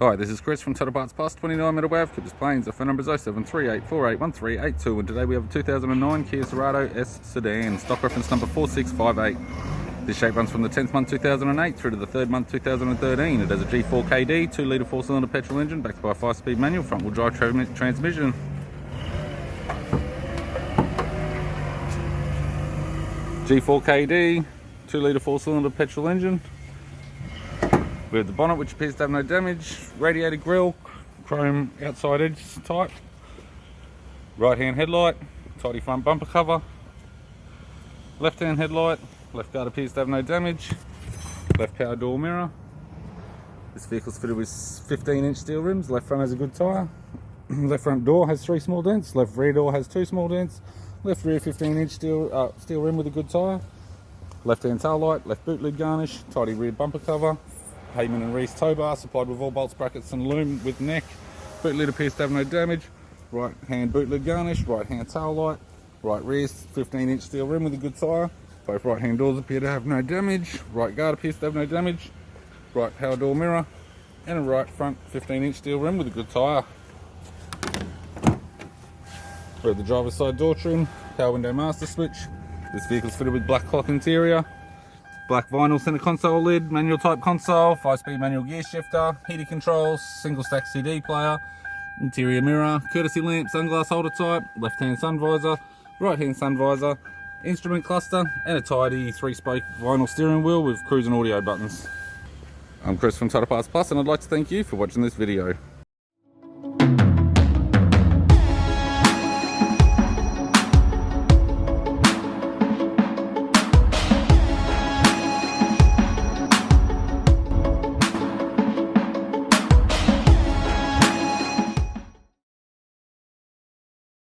Hi, this is Chris from Total Parts Plus, 29 Meadow Ave, Kippers Plains. Our phone number is 0738481382, and today we have a 2009 Kia Cerato S sedan, stock reference number 4658. This shape runs from the 10th month 2008 through to the 3rd month 2013. It has a G4KD, 2-litre 4-cylinder petrol engine backed by a 5-speed manual front-wheel drive transmission. G4KD, 2-litre 4-cylinder petrol engine. We have the bonnet, which appears to have no damage, radiator grille, chrome outside edge type, right hand headlight, tidy front bumper cover, left hand headlight, left guard appears to have no damage, left power door mirror. This vehicle is fitted with 15-inch steel rims, left front has a good tyre, left front door has 3 small dents, left rear door has 2 small dents, left rear 15-inch steel rim with a good tyre, left hand tail light, left boot lid garnish, tidy rear bumper cover, Heyman and Reese tow bar supplied with all bolts, brackets and loom with neck. Boot lid appears to have no damage. Right hand boot lid garnish, right hand tail light, right rear 15-inch steel rim with a good tyre. Both right hand doors appear to have no damage. Right guard appears to have no damage. Right power door mirror and a right front 15-inch steel rim with a good tyre. We have the driver's side door trim, power window master switch. This vehicle is fitted with black cloth interior. Black vinyl center console lid, manual type console, 5-speed manual gear shifter, heated controls, single stack CD player, interior mirror, courtesy lamp, sunglass holder type, left hand sun visor, right hand sun visor, instrument cluster, and a tidy 3-spoke vinyl steering wheel with cruise and audio buttons. I'm Chris from Total Parts Plus, and I'd like to thank you for watching this video.